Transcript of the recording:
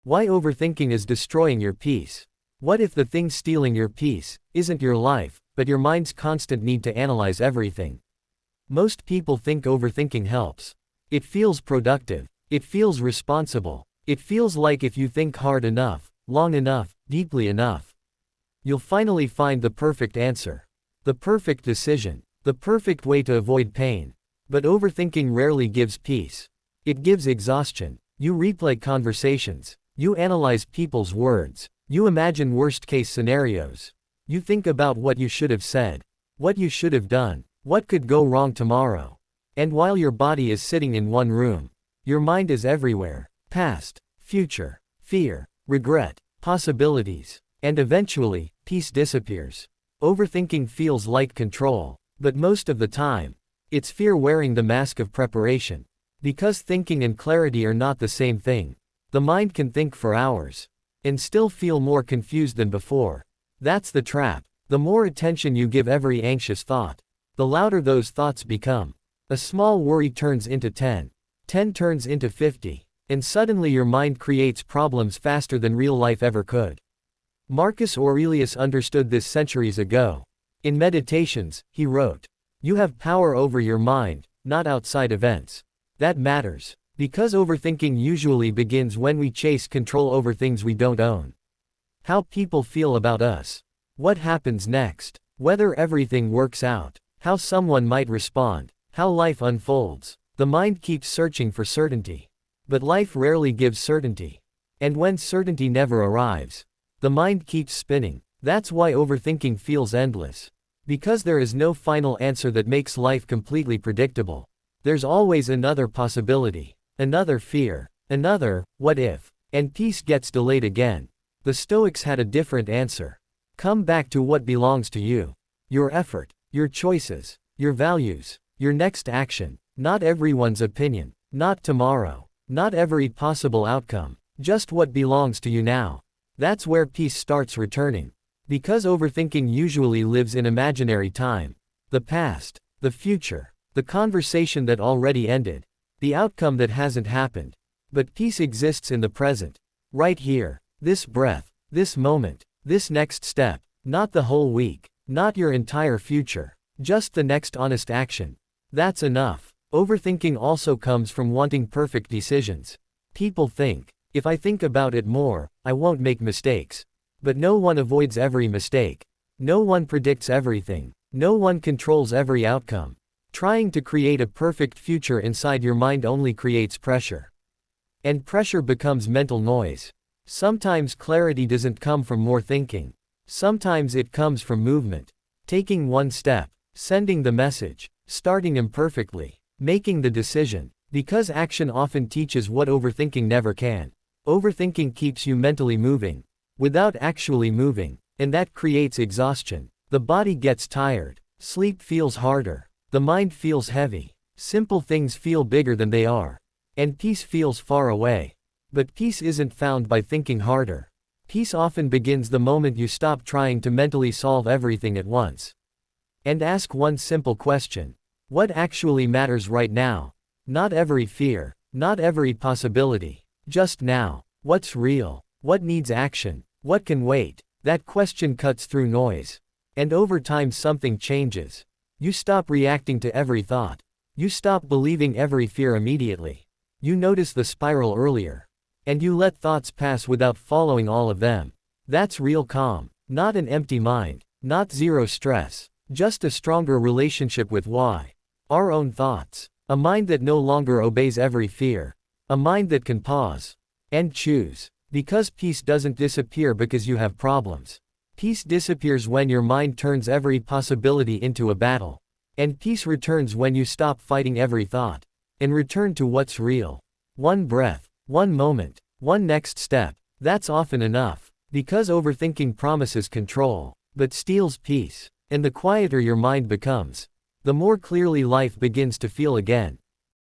Why overthinking is destroying your peace. What if the thing stealing your peace isn't your life, but your mind's constant need to analyze everything? Most people think overthinking helps. It feels productive. It feels responsible. It feels like if you think hard enough, long enough, deeply enough, you'll finally find the perfect answer. The perfect decision. The perfect way to avoid pain. But overthinking rarely gives peace. It gives exhaustion. You replay conversations. You analyze people's words. You imagine worst-case scenarios. You think about what you should have said. What you should have done. What could go wrong tomorrow. And while your body is sitting in one room, your mind is everywhere. Past, future, fear, regret, possibilities. And eventually, peace disappears. Overthinking feels like control. But most of the time, it's fear wearing the mask of preparation. Because thinking and clarity are not the same thing. The mind can think for hours and still feel more confused than before. That's the trap. The more attention you give every anxious thought, the louder those thoughts become. A small worry turns into 10. 10 turns into 50. And suddenly your mind creates problems faster than real life ever could. Marcus Aurelius understood this centuries ago. In Meditations, he wrote, "You have power over your mind, not outside events. That matters. Because overthinking usually begins when we chase control over things we don't own. How people feel about us. What happens next. Whether everything works out. How someone might respond. How life unfolds. The mind keeps searching for certainty. But life rarely gives certainty. And when certainty never arrives, the mind keeps spinning. That's why overthinking feels endless. Because there is no final answer that makes life completely predictable. There's always another possibility. Another fear. Another, what if? And peace gets delayed again. The Stoics had a different answer. Come back to what belongs to you. Your effort. Your choices. Your values. Your next action. Not everyone's opinion. Not tomorrow. Not every possible outcome. Just what belongs to you now. That's where peace starts returning. Because overthinking usually lives in imaginary time. The past. The future. The conversation that already ended. The outcome that hasn't happened. But peace exists in the present. Right here. This breath. This moment. This next step. Not the whole week. Not your entire future. Just the next honest action. That's enough. Overthinking also comes from wanting perfect decisions. People think, if I think about it more, I won't make mistakes. But no one avoids every mistake. No one predicts everything. No one controls every outcome. Trying to create a perfect future inside your mind only creates pressure. And pressure becomes mental noise. Sometimes clarity doesn't come from more thinking. Sometimes it comes from movement. Taking one step. Sending the message. Starting imperfectly. Making the decision. Because action often teaches what overthinking never can. Overthinking keeps you mentally moving, without actually moving, and that creates exhaustion. The body gets tired. Sleep feels harder. The mind feels heavy. Simple things feel bigger than they are. And peace feels far away. But peace isn't found by thinking harder. Peace often begins the moment you stop trying to mentally solve everything at once. And ask one simple question. What actually matters right now? Not every fear. Not every possibility. Just now. What's real? What needs action? What can wait? That question cuts through noise. And over time something changes. You stop reacting to every thought. You stop believing every fear immediately. You notice the spiral earlier. And you let thoughts pass without following all of them. That's real calm. Not an empty mind. Not zero stress. Just a stronger relationship with why. Our own thoughts. A mind that no longer obeys every fear. A mind that can pause. And choose. Because peace doesn't disappear because you have problems. Peace disappears when your mind turns every possibility into a battle. And peace returns when you stop fighting every thought. And return to what's real. One breath. One moment. One next step. That's often enough. Because overthinking promises control, but steals peace. And the quieter your mind becomes, the more clearly life begins to feel again.